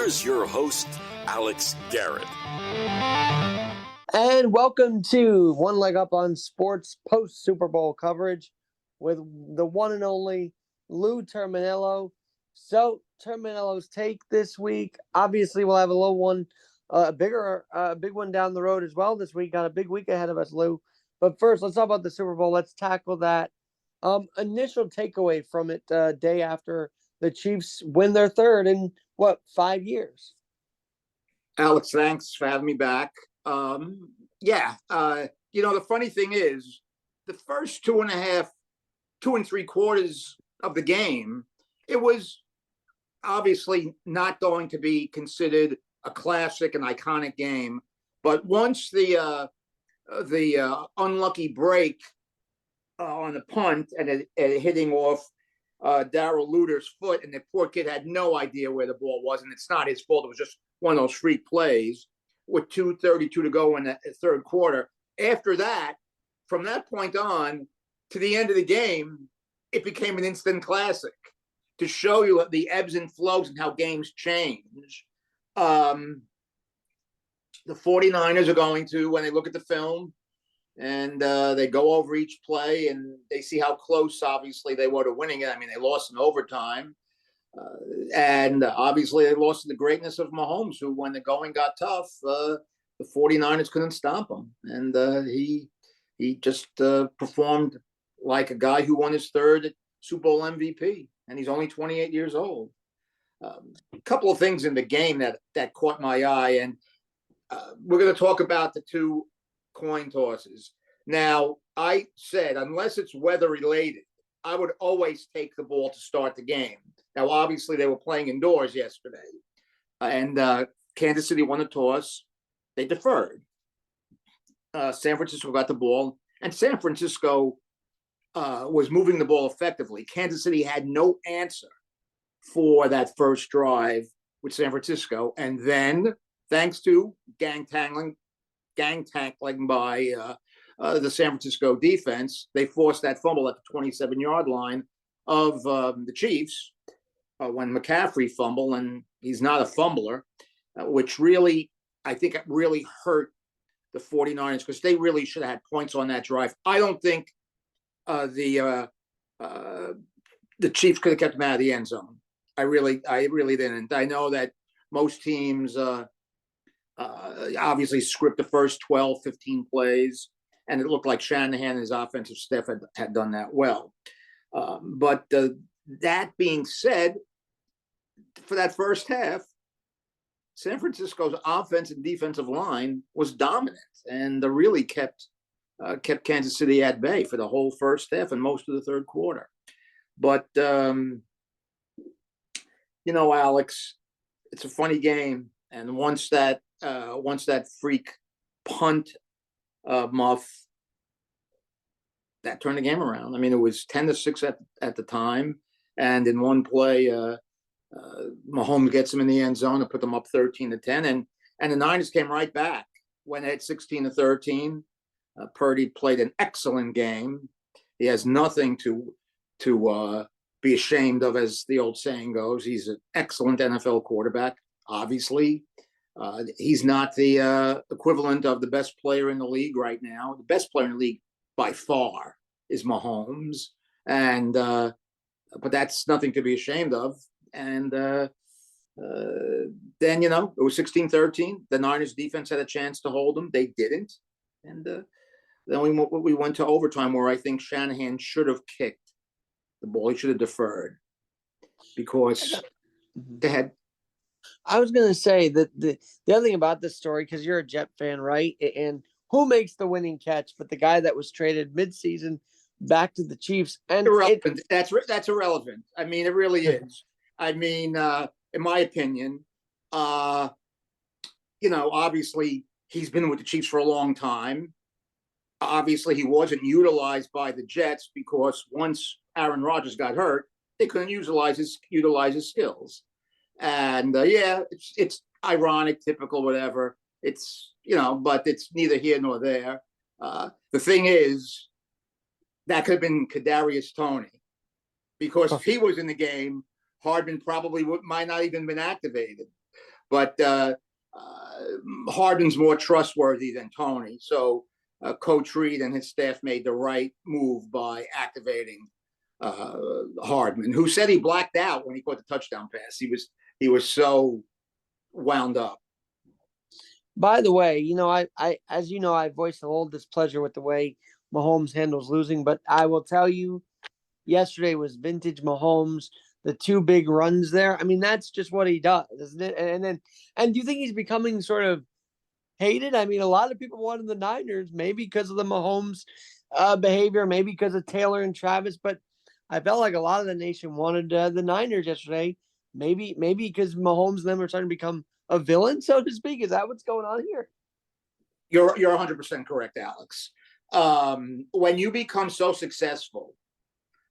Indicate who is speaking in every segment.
Speaker 1: here's your host, Alex Garrett.
Speaker 2: And welcome to One Leg Up on Sports post-Super Bowl coverage with the one and only Lou Terminello. So, Terminello's take this week. Obviously, we'll have a little one, big one down the road as well this week. Got a big week ahead of us, Lou. But first, let's talk about the Super Bowl. Let's tackle that. Initial takeaway from it day after the Chiefs win their third in, 5 years?
Speaker 3: Alex, thanks for having me back. The funny thing is, the first 2.75 quarters of the game, it was obviously not going to be considered a classic and iconic game. But once the unlucky break on the punt and it hitting off Darrell Luter's foot, and the poor kid had no idea where the ball was, and it's not his fault. It was just one of those freak plays with 2:32 to go in the third quarter. After that, from that point on to the end of the game, it became an instant classic to show you the ebbs and flows and how games change. The 49ers are going to, when they look at the film, and they go over each play and they see how close, obviously, they were to winning it. I mean, they lost in overtime. And obviously, they lost to the greatness of Mahomes, who, when the going got tough, the 49ers couldn't stop him. And he just performed like a guy who won his third Super Bowl MVP. And he's only 28 years old. A couple of things in the game that caught my eye. And we're going to talk about the two coin tosses. Now, I said, unless it's weather related, I would always take the ball to start the game. Now, obviously, they were playing indoors yesterday, and Kansas City won the toss. They deferred. San Francisco got the ball, and San Francisco was moving the ball effectively. Kansas City had no answer for that first drive with San Francisco, and then, thanks to gang tackling by the San Francisco defense, they forced that fumble at the 27-yard line of the Chiefs when McCaffrey fumbled, and he's not a fumbler, which really, I think it really hurt the 49ers because they really should have had points on that drive. I don't think the Chiefs could have kept him out of the end zone. I really didn't. I know that most teams obviously script the first 12, 15 plays, and it looked like Shanahan and his offensive staff had done that well. But that being said, for that first half, San Francisco's offense and defensive line was dominant and really kept Kansas City at bay for the whole first half and most of the third quarter. But, Alex, it's a funny game. And once that freak punt muff, that turned the game around. I mean, it was 10-6 at the time, and in one play, Mahomes gets them in the end zone and put them up 13-10, and the Niners came right back when they had 16-13. Purdy played an excellent game. He has nothing to be ashamed of, as the old saying goes. He's an excellent NFL quarterback. Obviously, he's not the equivalent of the best player in the league right now. The best player in the league by far is Mahomes, and but that's nothing to be ashamed of. And then, it was 16-13. The Niners defense had a chance to hold them. They didn't. And then we went to overtime, where I think Shanahan should have kicked the ball. He should have deferred because they had.
Speaker 2: I was going to say that the other thing about this story, because you're a Jet fan, right? And who makes the winning catch but the guy that was traded midseason back to the Chiefs? And
Speaker 3: irrelevant. That's irrelevant. I mean, it really is. I mean, in my opinion, obviously he's been with the Chiefs for a long time. Obviously, he wasn't utilized by the Jets because once Aaron Rodgers got hurt, they couldn't utilize his skills. And it's ironic, typical, whatever. It's but it's neither here nor there. The thing is, that could have been Kadarius Toney, because if he was in the game, Hardman probably might not even been activated. But Hardman's more trustworthy than Tony. So Coach Reed and his staff made the right move by activating Hardman, who said he blacked out when he caught the touchdown pass. He was so wound up.
Speaker 2: By the way, as you know, I voiced a little displeasure with the way Mahomes handles losing, but I will tell you, yesterday was vintage Mahomes. The two big runs there. I mean, that's just what he does, isn't it? And do you think he's becoming sort of hated? I mean, a lot of people wanted the Niners, maybe because of the Mahomes behavior, maybe because of Taylor and Travis, but I felt like a lot of the nation wanted the Niners yesterday. Maybe because Mahomes and them are starting to become a villain, so to speak. Is that what's going on here?
Speaker 3: You're 100% correct, Alex. When you become so successful,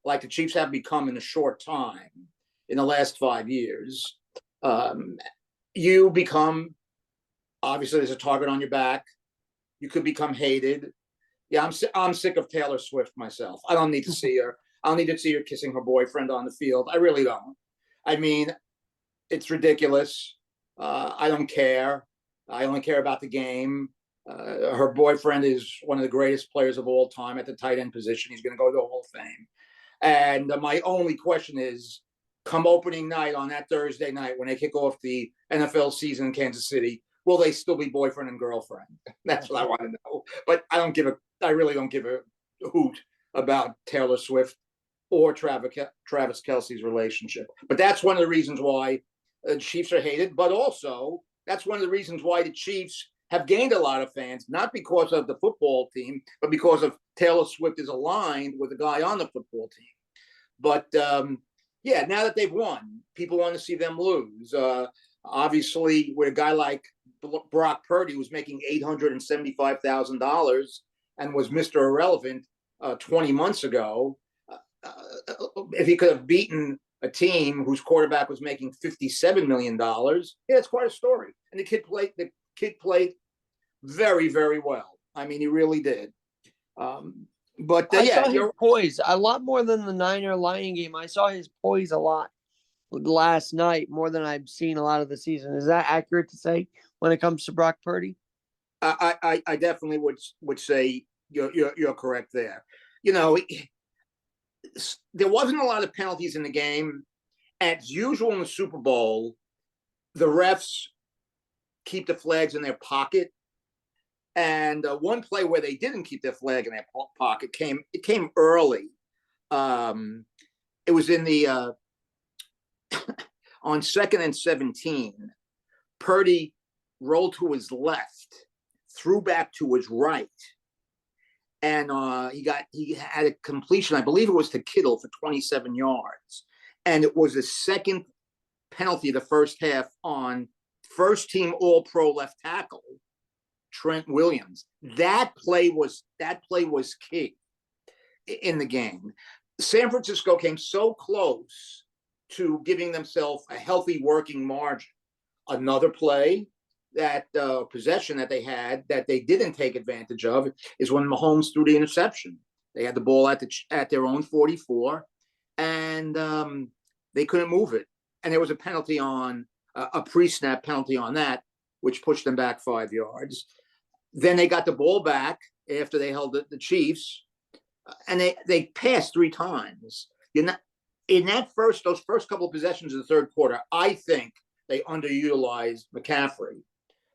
Speaker 3: like the Chiefs have become in a short time, in the last 5 years, you become, obviously there's a target on your back. You could become hated. Yeah, I'm sick of Taylor Swift myself. I don't need to see her. I don't need to see her kissing her boyfriend on the field. I really don't. I mean, it's ridiculous. I don't care. I only care about the game. Her boyfriend is one of the greatest players of all time at the tight end position. He's going to go to the Hall of Fame. And my only question is, come opening night on that Thursday night when they kick off the NFL season in Kansas City, will they still be boyfriend and girlfriend? That's what I want to know. But I really don't give a hoot about Taylor Swift or Travis Kelce's relationship. But that's one of the reasons why the Chiefs are hated. But also, that's one of the reasons why the Chiefs have gained a lot of fans, not because of the football team, but because of Taylor Swift is aligned with a guy on the football team. But yeah, now that they've won, people want to see them lose. Obviously, with a guy like Brock Purdy, who's making $875,000 and was Mr. Irrelevant 20 months ago, if he could have beaten a team whose quarterback was making $57 million, yeah, it's quite a story. And the kid played very, very well. I mean, he really did. But
Speaker 2: I
Speaker 3: yeah,
Speaker 2: saw his poise a lot more than the Niner Lion game. I saw his poise a lot last night, more than I've seen a lot of the season. Is that accurate to say when it comes to Brock Purdy?
Speaker 3: I definitely would say you're correct there. You know, there wasn't a lot of penalties in the game. As usual in the Super Bowl, the refs keep the flags in their pocket. And one play where they didn't keep their flag in their pocket came early. It was in the on 2nd and 17. Purdy rolled to his left, threw back to his right, and he had a completion. I believe it was to Kittle for 27 yards, and it was the second penalty of the first half on first-team All-Pro left tackle Trent Williams. That play was key in the game. San Francisco came so close to giving themselves a healthy working margin. Another play, that possession that they had that they didn't take advantage of, is when Mahomes threw the interception. They had the ball at their own 44, and they couldn't move it. And there was a penalty on a pre-snap penalty on that, which pushed them back 5 yards. Then they got the ball back after they held the Chiefs, and they passed 3 times. In those first couple of possessions of the third quarter, I think they underutilized McCaffrey,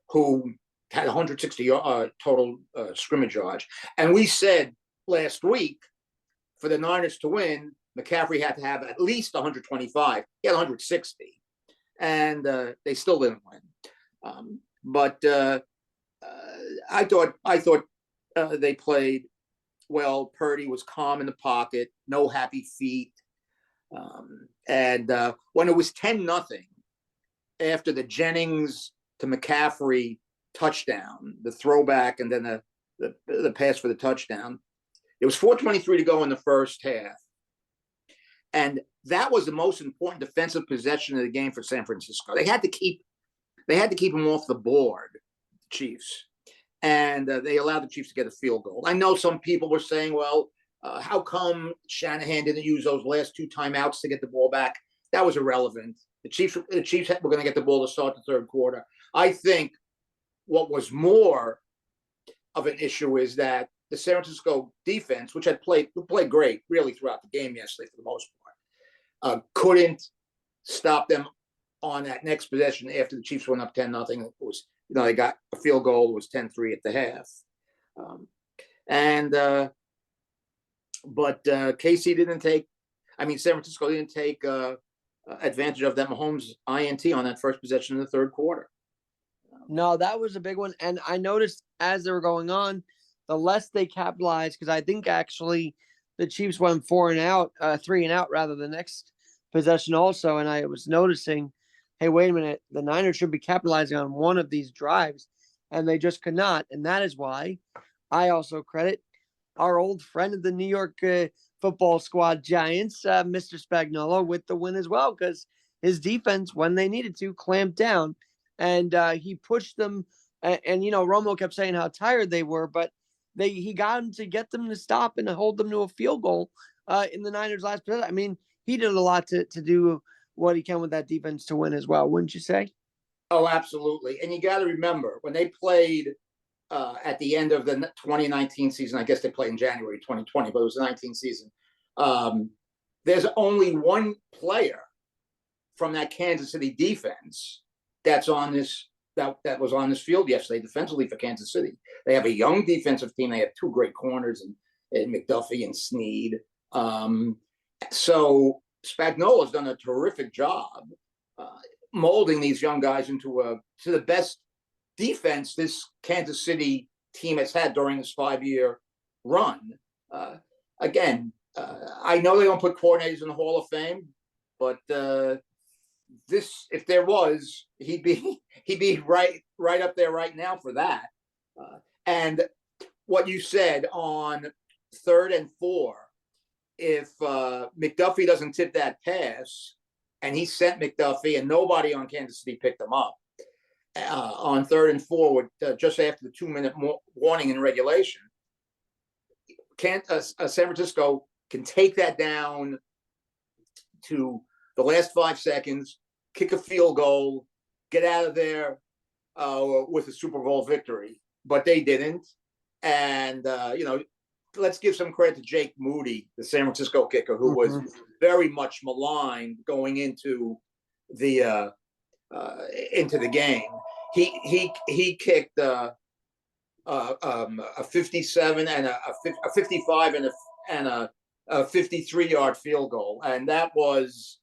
Speaker 3: who had 160 total scrimmage yards. And we said last week, for the Niners to win, McCaffrey had to have at least 125. He had 160, and they still didn't win. But I thought they played well. Purdy was calm in the pocket, no happy feet. And when it was 10-0 after the Jennings to McCaffrey touchdown, the throwback, and then the pass for the touchdown, it was 4:23 to go in the first half. And that was the most important defensive possession of the game for San Francisco. They had to keep him off the board, the Chiefs. And they allowed the Chiefs to get a field goal. I know some people were saying, well, how come Shanahan didn't use those last 2 timeouts to get the ball back? That was irrelevant. The Chiefs were going to get the ball to start the third quarter. I think what was more of an issue is that the San Francisco defense, which played great really throughout the game yesterday for the most part, couldn't stop them on that next possession after the Chiefs went up 10-0. It was, they got a field goal. It was 10-3 at the half. But KC didn't take, San Francisco didn't take advantage of that Mahomes INT on that first possession in the third quarter.
Speaker 2: No, that was a big one. And I noticed as they were going on, the less they capitalized, because I think actually the Chiefs went 3 and out rather the next possession also. And I was noticing, hey, wait a minute, the Niners should be capitalizing on one of these drives, and they just could not. And that is why I also credit our old friend of the New York football squad Giants, Mr. Spagnuolo, with the win as well, because his defense, when they needed to, clamped down, and he pushed them. And Romo kept saying how tired they were, but he got them to get them to stop and to hold them to a field goal in the Niners' last possession. He did a lot to do what he can with that defense to win as well, wouldn't you say?
Speaker 3: Oh, absolutely. And you got to remember, when they played at the end of the 2019 season, I guess they played in January 2020, but it was the 19th season. There's only one player from that Kansas City defense that's on this that was on this field yesterday defensively for Kansas City. They have a young defensive team. They have two great corners and McDuffie and Snead. So Spagnuolo has done a terrific job molding these young guys into the best defense this Kansas City team has had during this 5-year run. I know they don't put coordinators in the Hall of Fame, but if there was, he'd be right up there right now for that. And what you said on 3rd and 4, if McDuffie doesn't tip that pass, and he sent McDuffie, and nobody on Kansas City picked him up on 3rd and 4, with just after the 2-minute warning in regulation, San Francisco can take that down to the last 5 seconds, kick a field goal, get out of there with a Super Bowl victory. But they didn't. And, let's give some credit to Jake Moody, the San Francisco kicker, who was very much maligned going into the game. He kicked a 57 and a 55 and a 53-yard field goal, and that was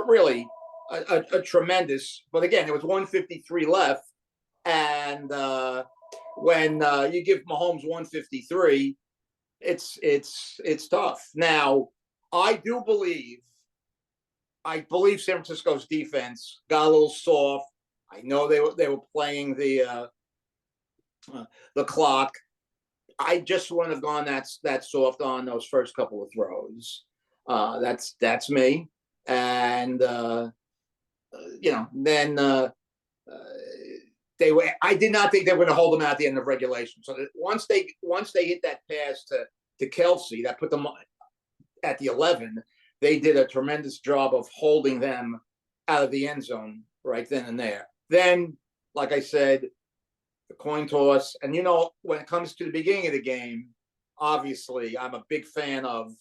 Speaker 3: really a tremendous. But again, there was 153 left, and when you give Mahomes 153, it's tough. Now, I believe San Francisco's defense got a little soft. I know they were playing the clock. I just wouldn't have gone that soft on those first couple of throws. That's me. And then I did not think they were going to hold them out at the end of regulation. So that once they hit that pass to Kelsey, that put them at the 11, they did a tremendous job of holding them out of the end zone right then and there. Then, like I said, the coin toss. And, when it comes to the beginning of the game, obviously I'm a big fan of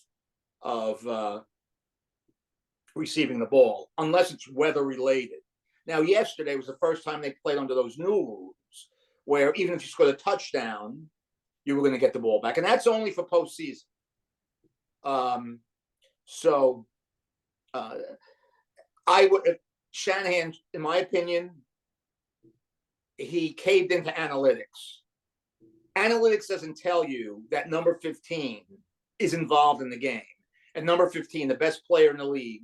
Speaker 3: receiving the ball, unless it's weather related. Now, yesterday was the first time they played under those new rules, where even if you scored a touchdown, you were going to get the ball back. And that's only for postseason. Shanahan, in my opinion, he caved into analytics. Analytics doesn't tell you that number 15 is involved in the game. And number 15, the best player in the league,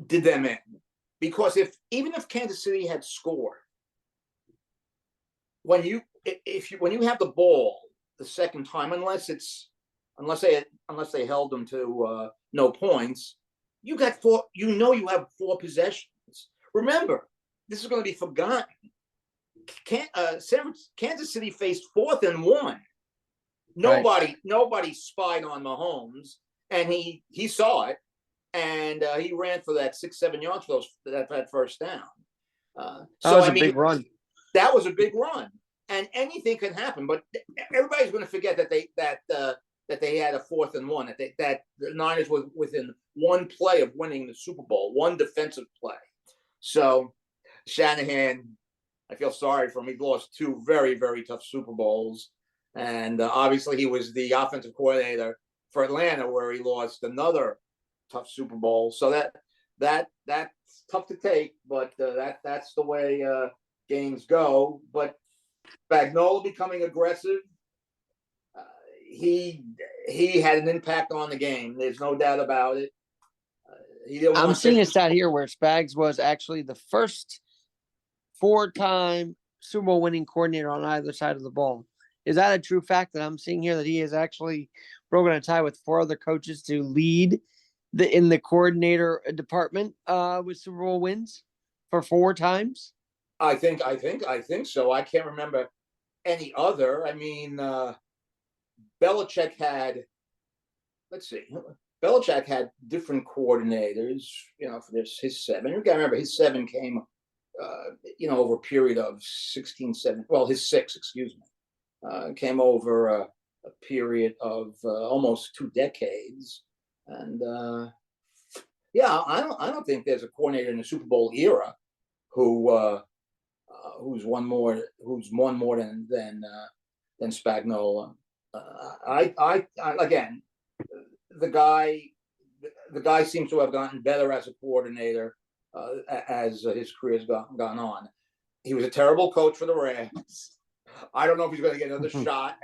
Speaker 3: did them in. Because even if Kansas City had scored, when you have the ball the second time, unless they held them to no points, you got 4. You have 4 possessions. Remember, this is going to be forgotten. Kansas City faced 4th and 1. Nobody spied on Mahomes, and he saw it, and he ran for that 6-7 yards for that first down.
Speaker 2: That was a big run.
Speaker 3: That was a big run, and anything can happen. But everybody's going to forget that they had a 4th and 1. That the Niners were within one play of winning the Super Bowl, one defensive play. So Shanahan, I feel sorry for him. He lost 2 very, very tough Super Bowls, and obviously he was the offensive coordinator for Atlanta, where he lost another tough Super Bowl. So that's tough to take, but that's the way games go. But Spagnuolo becoming aggressive, he had an impact on the game. There's no doubt about it.
Speaker 2: I'm seeing a stat here where Spags was actually the first 4-time Super Bowl winning coordinator on either side of the ball. Is that a true fact that I'm seeing here, that he has actually broken a tie with 4 other coaches to lead in the coordinator department with Super Bowl wins for 4 times?
Speaker 3: I think so. I can't remember any other. I mean, Belichick had, let's see, Belichick had different coordinators, for his 7. You got to remember, his 7 came, over a period of 16, 17, well, his 6, excuse me, came over a period of almost 2 decades. And I don't think there's a coordinator in the Super Bowl era who's won more than Spagnuolo. Again, the guy seems to have gotten better as a coordinator as his career has gone on. He was a terrible coach for the Rams. I don't know if he's going to get another shot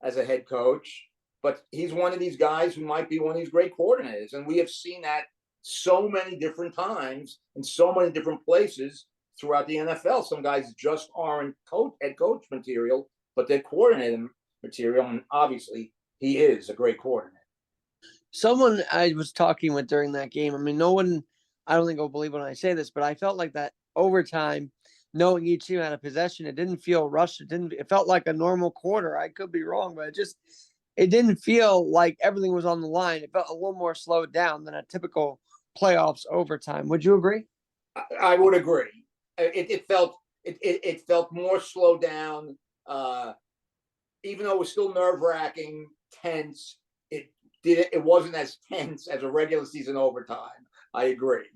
Speaker 3: as a head coach, but he's one of these guys who might be one of these great coordinators. And we have seen that so many different times in so many different places throughout the NFL. Some guys just aren't head coach material, but they're coordinator material. And obviously, he is a great coordinator.
Speaker 2: Someone I was talking with during that game, I mean, no one, I don't think will believe when I say this, but I felt like that overtime, knowing each team had a possession, it didn't feel rushed. It felt like a normal quarter. I could be wrong, but it didn't feel like everything was on the line. It felt a little more slowed down than a typical playoffs overtime. Would you agree?
Speaker 3: I would agree. It felt more slowed down, even though it was still nerve-wracking, tense. It wasn't as tense as a regular season overtime. I agree.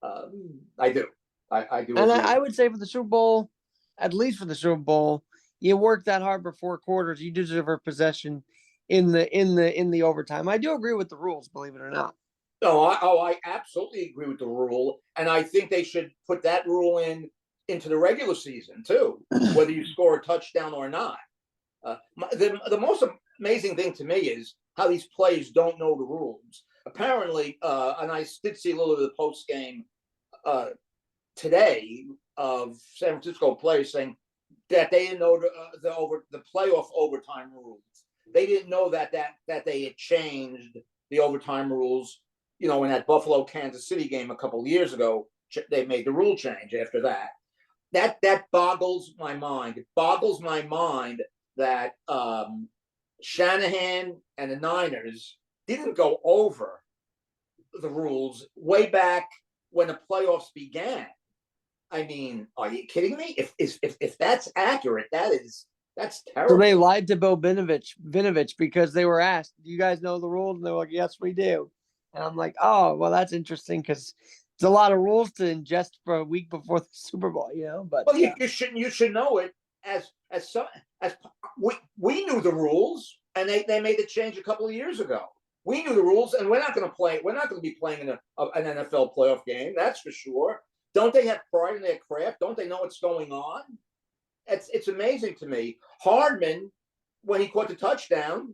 Speaker 3: I do. I do.
Speaker 2: And
Speaker 3: agree.
Speaker 2: I would say for the Super Bowl, at least for the Super Bowl, you work that hard for 4 quarters. You deserve a possession in the overtime. I do agree with the rules, believe it or not.
Speaker 3: No, I absolutely agree with the rule, and I think they should put that rule into the regular season too, whether you score a touchdown or not. The most amazing thing to me is how these players don't know the rules. Apparently, and I did see a little of the post game today of San Francisco players saying that they didn't know the playoff overtime rules. They didn't know that they had changed the overtime rules. In that Buffalo Kansas City game a couple of years ago, they made the rule change after that. That boggles my mind. It boggles my mind that Shanahan and the Niners didn't go over the rules way back when the playoffs began. I mean, are you kidding me? If that's accurate, that's terrible.
Speaker 2: So they lied to Bill Vinovich because they were asked, "Do you guys know the rules?" And they were like, "Yes, we do." And I'm like, "Oh, well, that's interesting because it's a lot of rules to ingest for a week before the Super Bowl, But
Speaker 3: well, you should know it as we knew the rules, and they made the change a couple of years ago. We knew the rules, and we're not going to play. We're not going to be playing in an NFL playoff game. That's for sure. Don't they have pride in their craft? Don't they know what's going on? It's amazing to me. Hardman, when he caught the touchdown,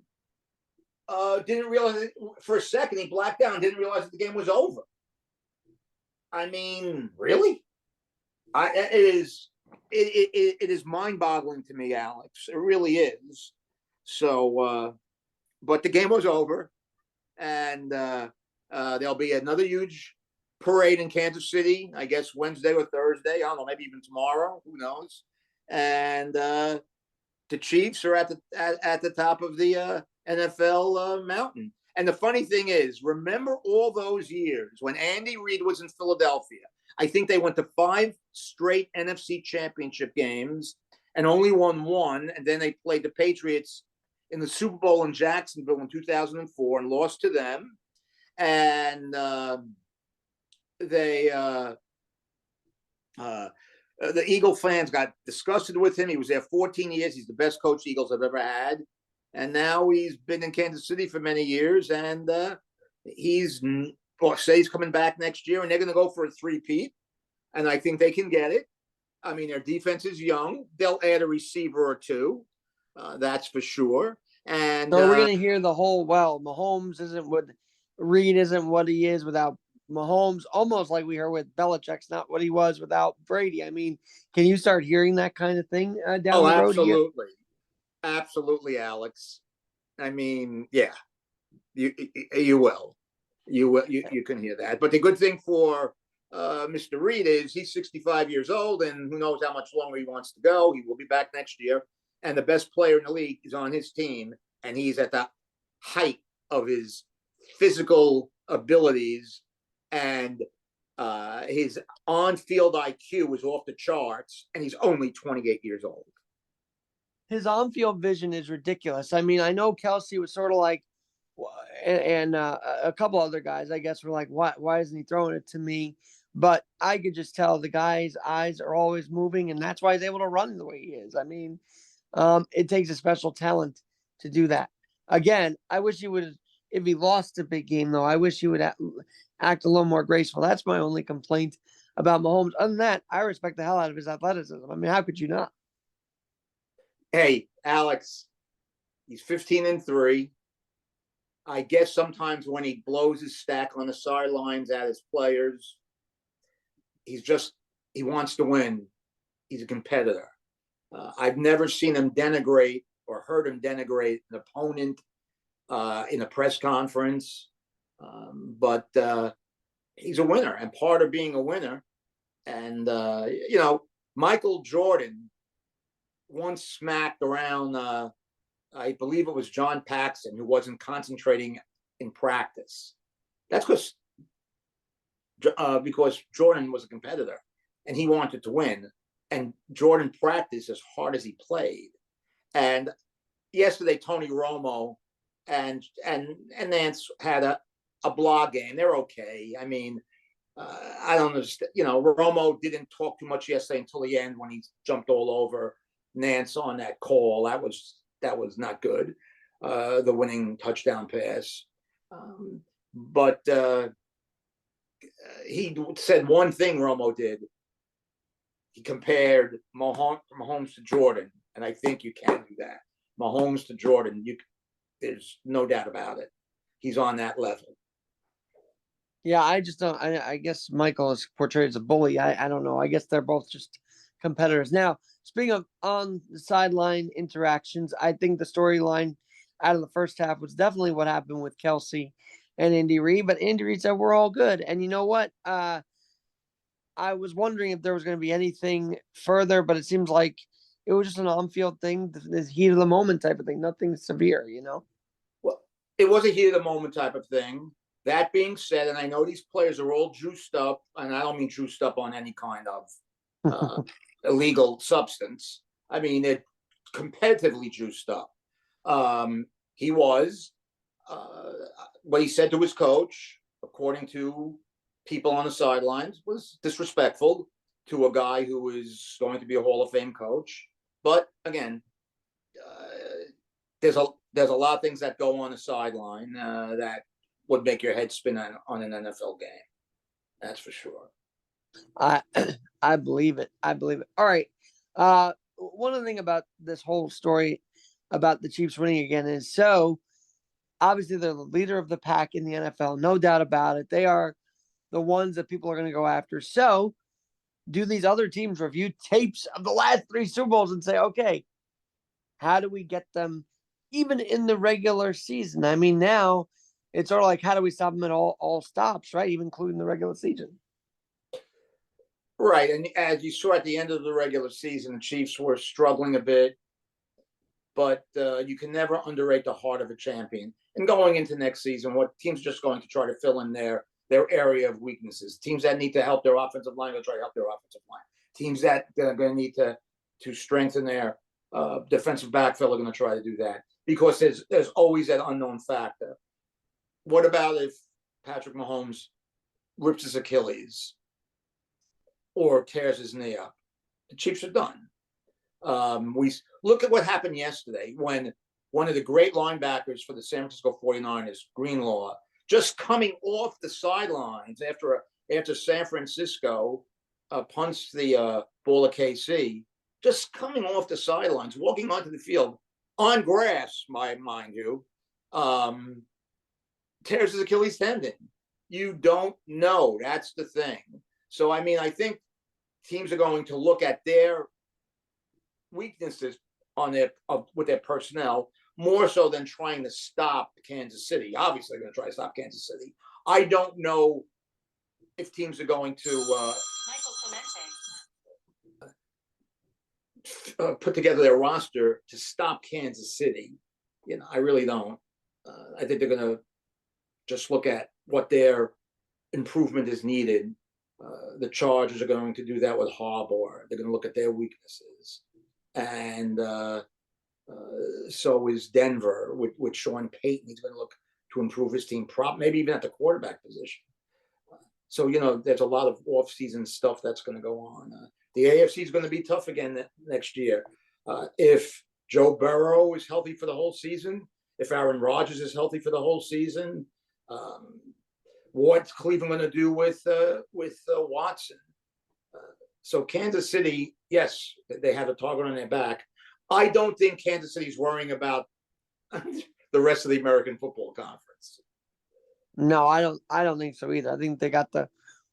Speaker 3: didn't realize it, for a second he blacked out and didn't realize that the game was over. I mean, really? It is mind-boggling to me, Alex. It really is. So, but the game was over, and there'll be another huge parade in Kansas City, I guess Wednesday or Thursday. I don't know, maybe even tomorrow. Who knows? And the Chiefs are at the top of the NFL mountain. And the funny thing is, remember all those years when Andy Reid was in Philadelphia? I think they went to 5 straight NFC championship games and only won one. And then they played the Patriots in the Super Bowl in Jacksonville in 2004 and lost to them. And the Eagle fans got disgusted with him. He was there 14 years. He's the best coach the Eagles have ever had. And now he's been in Kansas City for many years. And he's coming back next year. And they're going to go for a three-peat. And I think they can get it. I mean, their defense is young. They'll add a receiver or two. That's for sure. And
Speaker 2: so we're going to hear the whole, well, Mahomes isn't what Reid isn't what he is without Mahomes, almost like we heard with Belichick's not what he was without Brady. I mean, can you start hearing that kind of thing down the road?
Speaker 3: Absolutely. Absolutely, Alex. I mean, yeah, you will. You can hear that. But the good thing for Mr. Reid is he's 65 years old, and who knows how much longer he wants to go. He will be back next year. And the best player in the league is on his team, and he's at the height of his physical abilities, and his on-field IQ is off the charts, and he's only 28 years old.
Speaker 2: His on-field vision is ridiculous. I mean, I know Kelsey was sort of like, and a couple other guys, I guess, were like, why isn't he throwing it to me? But I could just tell the guy's eyes are always moving, and that's why he's able to run the way he is. I mean, it takes a special talent to do that. Again, I wish he would, if he lost a big game, though, I wish he would act a little more graceful. That's my only complaint about Mahomes. Other than that, I respect the hell out of his athleticism. I mean, how could you not?
Speaker 3: Hey, Alex, he's 15-3. I guess sometimes when he blows his stack on the sidelines at his players, he wants to win. He's a competitor. I've never seen him denigrate or heard him denigrate an opponent in a press conference. But he's a winner, and part of being a winner. And, Michael Jordan once smacked around, I believe it was John Paxson, who wasn't concentrating in practice. That's because Jordan was a competitor and he wanted to win. And Jordan practiced as hard as he played. And yesterday, Tony Romo and Nance had a blog game. They're okay. I mean, I don't understand. Romo didn't talk too much yesterday until the end when he jumped all over Nance on that call. That was not good. The winning touchdown pass. But he said one thing Romo did. He compared Mahomes to Jordan, and I think you can do that. Mahomes to Jordan, there's no doubt about it. He's on that level.
Speaker 2: Yeah, I just don't. I guess Michael is portrayed as a bully. I don't know. I guess they're both just competitors. Now, speaking of on the sideline interactions, I think the storyline out of the first half was definitely what happened with Kelsey and Andy Reid. But Andy Reid said we're all good, and you know what? I was wondering if there was going to be anything further, but it seems like it was just an on-field thing, this heat of the moment type of thing, nothing severe,
Speaker 3: Well, it was a heat of the moment type of thing. That being said, and I know these players are all juiced up, and I don't mean juiced up on any kind of illegal substance. I mean, they're competitively juiced up. He was, what he said to his coach, according to people on the sidelines, was disrespectful to a guy who is going to be a Hall of Fame coach. But again, there's a lot of things that go on the sideline that would make your head spin on an NFL game. That's for sure.
Speaker 2: I believe it. All right. One other thing about this whole story about the Chiefs winning again is, so obviously they're the leader of the pack in the NFL, no doubt about it. They are the ones that people are going to go after. So do these other teams review tapes of the last 3 Super Bowls and say, okay, how do we get them even in the regular season? I mean, now it's sort of like, how do we stop them at all stops, right? Even including the regular season.
Speaker 3: Right. And as you saw at the end of the regular season, the Chiefs were struggling a bit. but you can never underrate the heart of a champion. And going into next season, what teams just going to try to fill in their area of weaknesses. Teams that need to help their offensive line will try to help their offensive line. Teams that are going to need to strengthen their defensive backfield are going to try to do that, because there's always that unknown factor. What about if Patrick Mahomes rips his Achilles or tears his knee up? The Chiefs are done. We look at what happened yesterday when one of the great linebackers for the San Francisco 49ers, Greenlaw, just coming off the sidelines after San Francisco punts the ball at KC, just coming off the sidelines, walking onto the field on grass, mind you, tears his Achilles tendon. You don't know. That's the thing. So, I mean, I think teams are going to look at their weaknesses with their personnel more so than trying to stop Kansas City. Obviously, they're going to try to stop Kansas City. I don't know if teams are going to put together their roster to stop Kansas City. I really don't. I think they're going to just look at what their improvement is needed. The Chargers are going to do that with Harbaugh. They're going to look at their weaknesses. And so is Denver with Sean Payton. He's going to look to improve his team, maybe even at the quarterback position. So, there's a lot of off-season stuff that's going to go on. The AFC is going to be tough again next year. If Joe Burrow is healthy for the whole season, if Aaron Rodgers is healthy for the whole season, what's Cleveland going to do with Watson? So Kansas City, yes, they have a target on their back. I don't think Kansas City's worrying about the rest of the American Football Conference.
Speaker 2: No, I don't think so either. I think they got the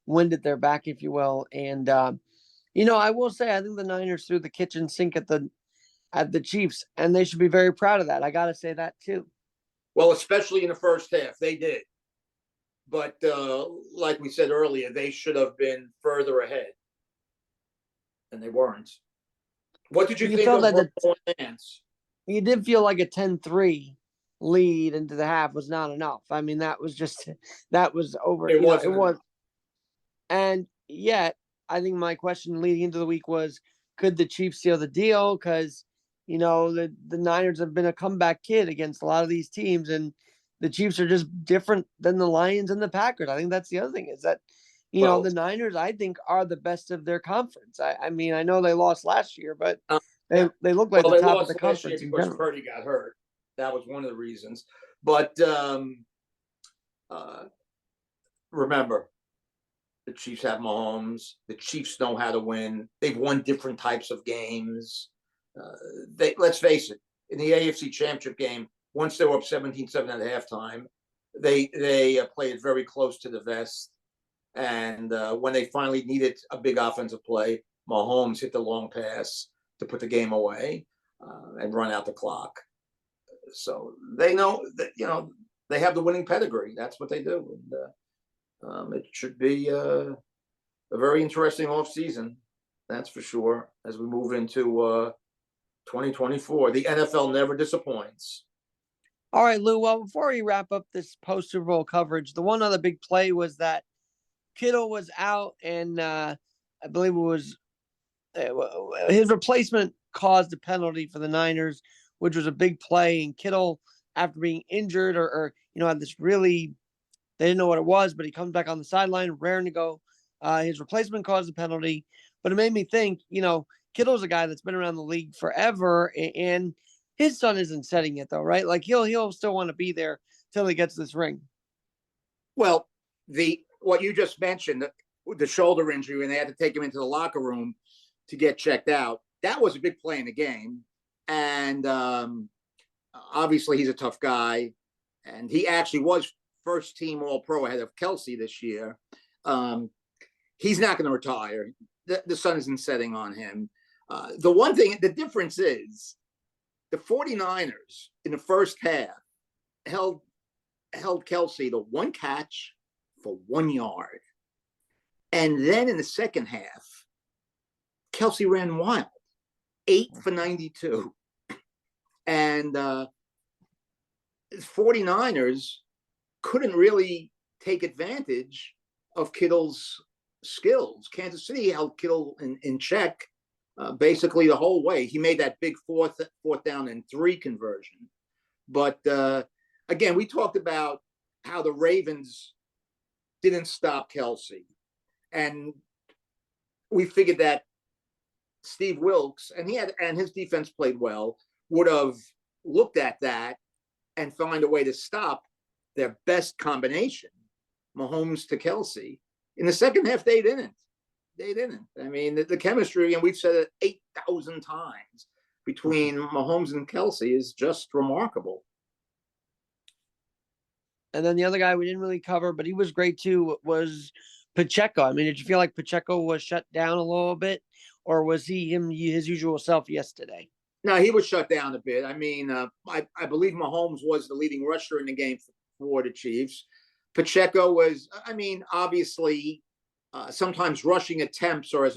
Speaker 2: wind at their back, if you will. And I will say I think the Niners threw the kitchen sink at the Chiefs, and they should be very proud of that. I got to say that too.
Speaker 3: Well, especially in the first half, they did. But like we said earlier, they should have been further ahead, and they weren't. What did you think of Lance?
Speaker 2: You did feel like a 10-3 lead into the half was not enough. I mean, that was over.
Speaker 3: It was.
Speaker 2: And yet, I think my question leading into the week was, could the Chiefs seal the deal? Because, the Niners have been a comeback kid against a lot of these teams, and the Chiefs are just different than the Lions and the Packers. I think that's the other thing is that, the Niners, I think, are the best of their conference. I mean, I know they lost last year, but they look like the top of the conference
Speaker 3: because Purdy got hurt. That was one of the reasons. But remember, the Chiefs have Mahomes. The Chiefs know how to win. They've won different types of games. Let's face it, in the AFC Championship game, once they were up 17-7 at halftime, they played it very close to the vest. And when they finally needed a big offensive play, Mahomes hit the long pass to put the game away and run out the clock. So they know that, they have the winning pedigree. That's what they do. And it should be a very interesting offseason, that's for sure, as we move into 2024. The NFL never disappoints.
Speaker 2: All right, Lou. Well, before we wrap up this post-Super Bowl coverage, the one other big play was that Kittle was out, and I believe it was his replacement caused a penalty for the Niners, which was a big play. And Kittle, after being injured or had this really, they didn't know what it was, but he comes back on the sideline, raring to go. His replacement caused a penalty, but it made me think, Kittle's a guy that's been around the league forever, and his son isn't setting it though, right? Like he'll still want to be there till he gets this ring.
Speaker 3: Well, what you just mentioned, the shoulder injury, and they had to take him into the locker room to get checked out. That was a big play in the game. And obviously he's a tough guy. And he actually was first team All-Pro ahead of Kelsey this year. He's not going to retire. The sun isn't setting on him. The difference is the 49ers in the first half held Kelsey to one catch for 1 yard. And then in the second half, Kelsey ran wild, 8 for 92. And 49ers couldn't really take advantage of Kittle's skills. Kansas City held Kittle in check basically the whole way. He made that big fourth down and 3 conversion. But again, we talked about how the Ravens didn't stop Kelsey. And we figured that Steve Wilks and his defense played well, would have looked at that and find a way to stop their best combination, Mahomes to Kelsey. In the second half, they didn't. I mean, the chemistry, and we've said it 8,000 times, between Mahomes and Kelsey is just remarkable.
Speaker 2: And then the other guy we didn't really cover, but he was great too, was Pacheco. I mean, did you feel like Pacheco was shut down a little bit, or was he his usual self yesterday?
Speaker 3: No, he was shut down a bit. I mean, I believe Mahomes was the leading rusher in the game for the Chiefs. Pacheco was, I mean, obviously, sometimes rushing attempts are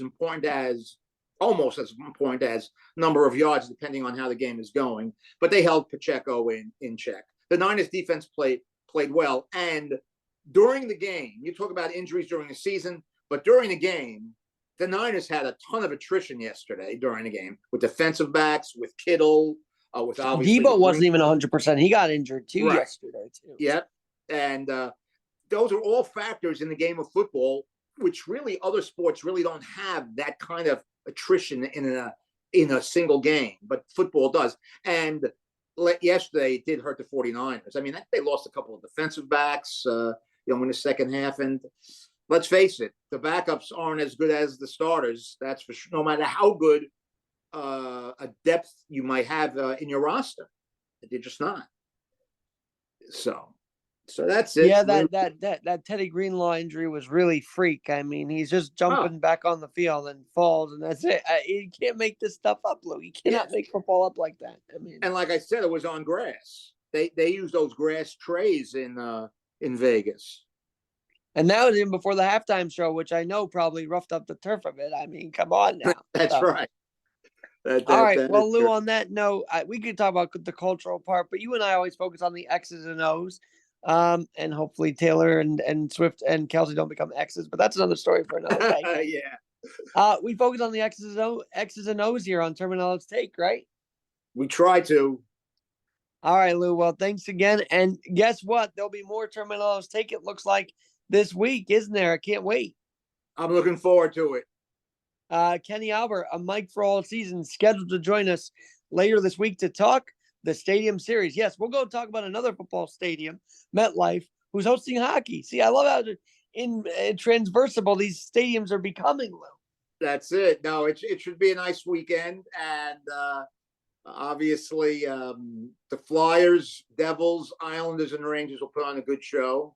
Speaker 3: almost as important as number of yards, depending on how the game is going. But they held Pacheco in check. The Niners defense played well. And during the game, you talk about injuries during the season, but during the game, the Niners had a ton of attrition yesterday during the game with defensive backs, with Kittle, with obviously
Speaker 2: Debo wasn't even 100%. He got injured too yesterday too.
Speaker 3: Yeah, and those are all factors in the game of football, which really other sports really don't have that kind of attrition in a single game, but football does. And yesterday it did hurt the 49ers. I mean, they lost a couple of defensive backs, in the second half. And let's face it, the backups aren't as good as the starters. That's for sure. No matter how good a depth you might have in your roster, they're just not. So that's it.
Speaker 2: Yeah, that Teddy Greenlaw injury was really freak. I mean, he's just jumping back on the field and falls, and that's it. You can't make this stuff up, Lou. You cannot make football up like that. I mean,
Speaker 3: and like I said, it was on grass. They use those grass trays in Vegas.
Speaker 2: And that was even before the halftime show, which I know probably roughed up the turf a bit. I mean, come on now.
Speaker 3: That's right.
Speaker 2: All right. Well, Lou, on that note, we could talk about the cultural part, but you and I always focus on the X's and O's. And hopefully Taylor and Swift and Kelsey don't become X's, but that's another story for another day.
Speaker 3: Yeah.
Speaker 2: We focus on the X's and O's here on Terminello's Take, right?
Speaker 3: We try to.
Speaker 2: All right, Lou. Well, thanks again. And guess what? There'll be more Terminello's Take, it looks like, this week, isn't there? I can't wait.
Speaker 3: I'm looking forward to it.
Speaker 2: Kenny Albert, a Mike for All Season, scheduled to join us later this week to talk the Stadium Series. Yes, we'll go talk about another football stadium, MetLife, who's hosting hockey. See, I love how transversable these stadiums are becoming, Lou.
Speaker 3: That's it. No, it should be a nice weekend. And obviously, the Flyers, Devils, Islanders, and Rangers will put on a good show.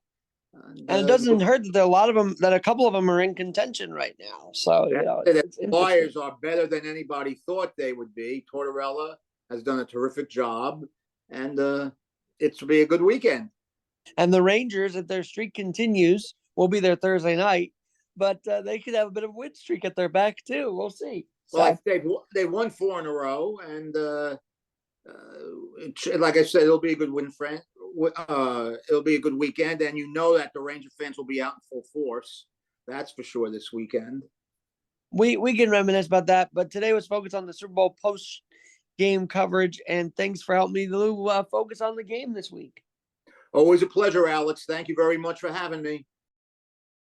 Speaker 2: And it doesn't hurt that there are a couple of them are in contention right now. So,
Speaker 3: the Flyers are better than anybody thought they would be. Tortorella has done a terrific job, and it should be a good weekend.
Speaker 2: And the Rangers, if their streak continues, will be there Thursday night, but they could have a bit of a win streak at their back too. We'll see.
Speaker 3: Well, they won 4 in a row, and like I said, it'll be a good win, friend. It'll be a good weekend, and that the Ranger fans will be out in full force. That's for sure this weekend.
Speaker 2: We can reminisce about that, but today was focused on the Super Bowl post-game coverage, and thanks for helping me, Lou, focus on the game this week.
Speaker 3: Always a pleasure, Alex. Thank you very much for having me.